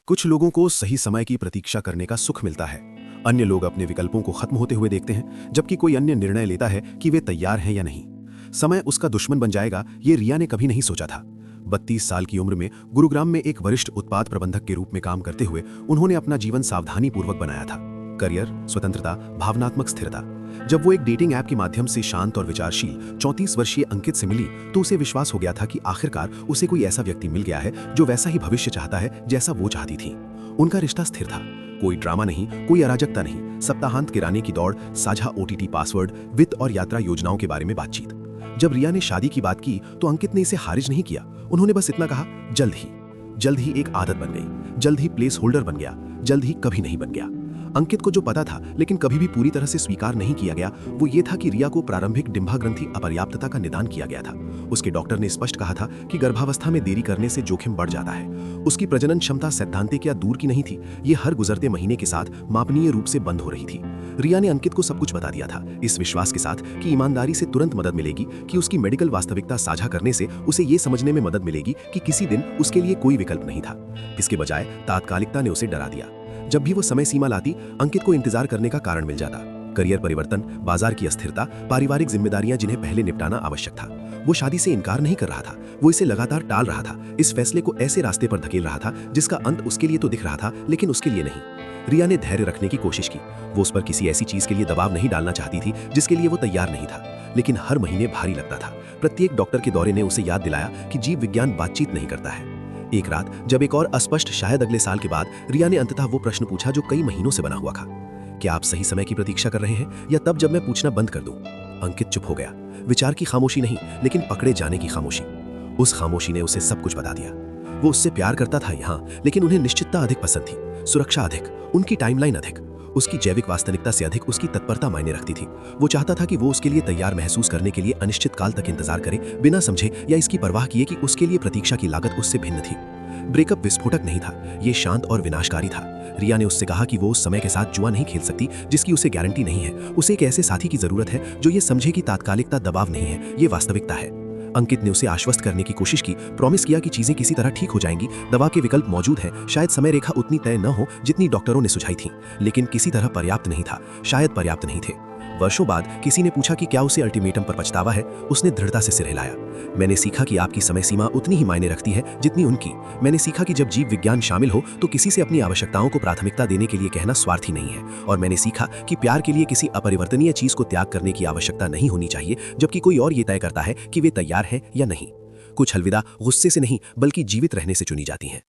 कुछ लोगों को सही समय की प्रतीक्षा करने का सुख मिलता है। अन्य लोग अपने विकल्पों को खत्म होते हुए देखते हैं, जबकि कोई अन्य निर्णय लेता है कि वे तैयार हैं या नहीं। समय उसका दुश्मन बन जाएगा, ये रिया ने कभी नहीं सोचा था। 32 साल की उम्र में गुरुग्राम में एक वरिष्ठ उत्पाद प्रबंधक के रूप में काम करते हुए उन्होंने अपना जीवन सावधानीपूर्वक बनाया था। करियर, स्वतंत्रता, भावनात्मक स्थिरता। जब वो एक डेटिंग ऐप के माध्यम से शांत और विचारशील 34 वर्षीय अंकित से मिली तो उसे विश्वास हो गया था कि आखिरकार उसे कोई ऐसा व्यक्ति मिल गया है जो वैसा ही भविष्य चाहता है जैसा वो चाहती थी। उनका रिश्ता स्थिर था, कोई ड्रामा नहीं, कोई अराजकता नहीं, सप्ताहांत किराने की दौड़, साझा ओटीटी पासवर्ड, वित्त और यात्रा योजनाओं के बारे में बातचीत। जब रिया ने शादी की बात की तो अंकित ने इसे खारिज नहीं किया। उन्होंने बस इतना कहा, जल्द ही एक आदत बन गई, जल्द ही प्लेस होल्डर बन गया, जल्द ही कभी नहीं बन गया। अंकित को जो पता था लेकिन कभी भी पूरी तरह से स्वीकार नहीं किया गया वो ये था कि रिया को प्रारंभिक डिंभाग्रंथि अपर्याप्तता का निदान किया गया था। उसके डॉक्टर ने स्पष्ट कहा था कि गर्भावस्था में देरी करने से जोखिम बढ़ जाता है। उसकी प्रजनन क्षमता सैद्धांतिक या दूर की नहीं थी, ये हर गुजरते महीने के साथ मापनीय रूप से बंद हो रही थी। रिया ने अंकित को सब कुछ बता दिया था, इस विश्वास के साथ कि ईमानदारी से तुरंत मदद मिलेगी, कि उसकी मेडिकल वास्तविकता साझा करने से उसे ये समझने में मदद मिलेगी कि किसी दिन उसके लिए कोई विकल्प नहीं था। इसके बजाय तात्कालिकता ने उसे डरा दिया। जब भी वो समय सीमा लाती, अंकित को इंतजार करने का कारण मिल जाता। करियर परिवर्तन, बाजार की अस्थिरता, पारिवारिक जिम्मेदारियां जिन्हें पहले निपटाना आवश्यक था। वो शादी से इनकार नहीं कर रहा था, वो इसे लगातार टाल रहा था, इस फैसले को ऐसे रास्ते पर धकेल रहा था जिसका अंत उसके लिए तो दिख रहा था लेकिन उसके लिए नहीं। रिया ने धैर्य रखने की कोशिश की। वो उस पर किसी ऐसी चीज के लिए दबाव नहीं डालना चाहती थी जिसके लिए वो तैयार नहीं था, लेकिन हर महीने भारी लगता था। प्रत्येक डॉक्टर के दौरे ने उसे याद दिलाया कि जीव विज्ञान बातचीत नहीं करता है। एक रात जब एक और अस्पष्ट, शायद अगले साल के बाद, रिया ने अंततः वो प्रश्न पूछा जो कई महीनों से बना हुआ था, क्या आप सही समय की प्रतीक्षा कर रहे हैं या तब जब मैं पूछना बंद कर दूं? अंकित चुप हो गया। विचार की खामोशी नहीं, लेकिन पकड़े जाने की खामोशी। उस खामोशी ने उसे सब कुछ बता दिया। वो उससे प्यार करता था यहाँ, लेकिन उन्हें निश्चितता अधिक पसंद थी, सुरक्षा अधिक, उनकी टाइमलाइन अधिक। उसकी जैविक वास्तविकता से अधिक उसकी तत्परता मायने रखती थी। वो चाहता था कि वो उसके लिए तैयार महसूस करने के लिए अनिश्चित काल तक इंतजार करे, बिना समझे या इसकी परवाह किए कि उसके लिए प्रतीक्षा की लागत उससे भिन्न थी। ब्रेकअप विस्फोटक नहीं था, ये शांत और विनाशकारी था। रिया ने उससे कहा कि वो उस समय के साथ जुआ नहीं खेल सकती जिसकी उसे गारंटी नहीं है। उसे एक ऐसे साथी की जरूरत है जो ये समझे कि तात्कालिकता दबाव नहीं है, ये वास्तविकता है। अंकित ने उसे आश्वस्त करने की कोशिश की, प्रॉमिस किया कि चीजें किसी तरह ठीक हो जाएंगी, दवा के विकल्प मौजूद हैं, शायद समय रेखा उतनी तय न हो जितनी डॉक्टरों ने सुझाई थी, लेकिन किसी तरह पर्याप्त नहीं था, शायद पर्याप्त नहीं थे। वर्षों बाद किसी ने पूछा कि क्या उसे अल्टीमेटम पर पछतावा है। उसने दृढ़ता से सिर हिलाया। मैंने सीखा कि आपकी समय सीमा उतनी ही मायने रखती है जितनी उनकी। मैंने सीखा कि जब जीव विज्ञान शामिल हो तो किसी से अपनी आवश्यकताओं को प्राथमिकता देने के लिए कहना स्वार्थी नहीं है। और मैंने सीखा कि प्यार के लिए किसी अपरिवर्तनीय चीज को त्याग करने की आवश्यकता नहीं होनी चाहिए, जबकि कोई और ये तय करता है कि वे तैयार हैं या नहीं। कुछ अलविदा गुस्से से नहीं बल्कि जीवित रहने से चुनी जाती हैं।